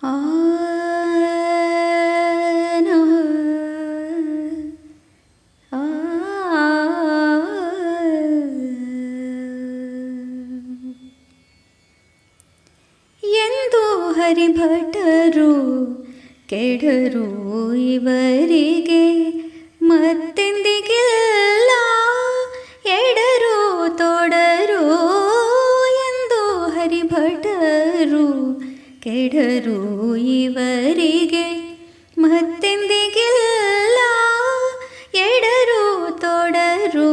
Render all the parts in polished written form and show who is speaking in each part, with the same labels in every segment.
Speaker 1: ಆ ಆ ಎಂದು ಹರಿಭಟರು ಕೆಡರು ಇವರಿಗೆ ಮತ್ತೆಂದಿಗಿಲ್ಲ ಎಡರು ತೋಡರು ಎಂದು ಹರಿಭಟರು ಕೆಡರು ಇವರಿಗೆ ಮತ್ತೆಂದಿಗಿಲ್ಲ ಎಡರು ತೋಡರು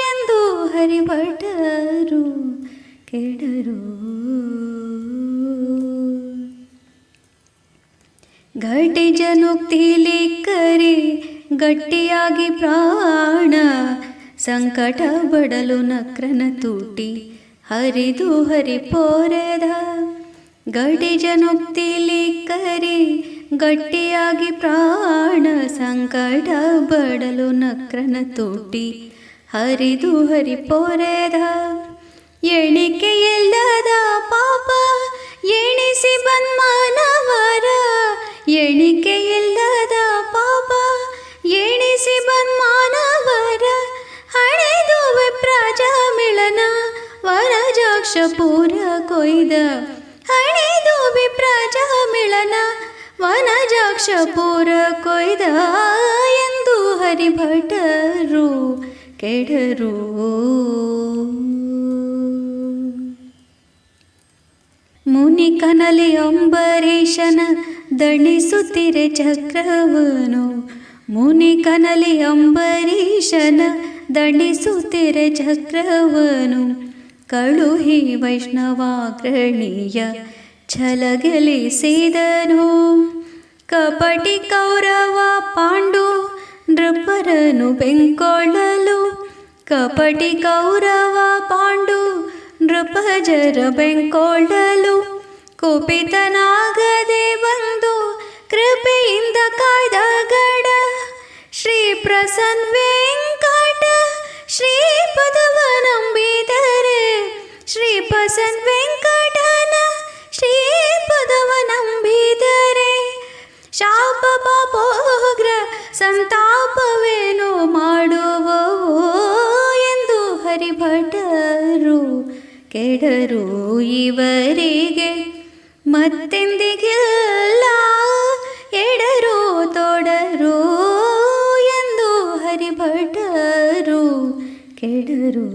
Speaker 1: ಎಂದು ಹರಿಭಟರು ಕೆಡರು. ಗಟ್ಟಿ ಜನುಕ್ತಿಲಿ ಕರಿ ಗಟ್ಟಿಯಾಗಿ ಪ್ರಾಣ ಸಂಕಟ ಬಡಲು ನಕ್ರನ ತೂಟಿ ಹರಿದು ಹರಿಪೋರೆದ. ಗಡಿ ಜನುಕ್ತಿಲಿ ಕರಿ ಗಟ್ಟಿಯಾಗಿ ಪ್ರಾಣ ಸಂಕಟ ಬಡಲು ನಕ್ರನ ತೂಟಿ ಹರಿದು ಹರಿಪೋರೆದ. ಎಣಿಕೆಯಿಲ್ಲದ ಪಾಪ ಎಣಿಸಿ ಬನ್ಮಾನವರ ಎಣಿಕೆಯಿಲ್ಲದ ಪಾಪ ಎಣಿಸಿ ಬನ್ಮಾನವರ ಹಣೆದು ವಿಪ್ರಜಾಮಿಳನ ವನಜಾಕ್ಷ ಪೂರ ಕೊಯ್ದ. ಹಣೆದು ವಿಪ್ರಜಾಮಿಳನ ವನಜಾಕ್ಷ ಪೂರ ಕೊಯ್ದ ಎಂದು ಹರಿಭಟರು ಕೆಡರು. ಮುನಿ ಕನಲಿ ಅಂಬರೀಷನ ದಣಿಸುತ್ತಿರೆ ಚಕ್ರವನು. ಮುನಿ ಕನಲಿ ಅಂಬರೀಷನ ದಣಿಸುತ್ತಿರೆ ಚಕ್ರವನು. ಕಳುಹಿ ವೈಷ್ಣವಾಗ್ರಣೀಯ ಛಲಗೆಲಿಸಿದನು. ಕಪಟಿ ಕೌರವ ಪಾಂಡು ನೃಪರನು ಬೆಂಕೊಳ್ಳಲು. ಕಪಟಿ ಕೌರವ ಪಾಂಡು ನೃಪಜರ ಬೆಂಕೊಳ್ಳಲು. ಕುಪಿತನಾಗದೆ ಬಂದು ಕೃಪೆಯಿಂದ ಕಾಯ್ದ ಗಡ. ಶ್ರೀ ಪ್ರಸನ್ನ ವೆಂಕಟ ಶ್ರೀಪದವ ನಂಬಿದರೆ. ಶ್ರೀ ಪ್ರಸನ್ನ ವೆಂಕಟನ ಶ್ರೀಪದವ ನಂಬಿದರೆ. ಶಾಪ ಪಾಪೋಗ್ರ ಸಂತಾಪವೇನು ಮಾಡುವವೋ ಎಂದು ಹರಿಭಟರು ಕೆಡರು ಇವರಿಗೆ ಮತ್ತೆಂದಿಗಿಲ್ಲ ಎಡರು ತೋಡರು ಎಂದು ಹರಿಭಟರು ಕೆಡರು.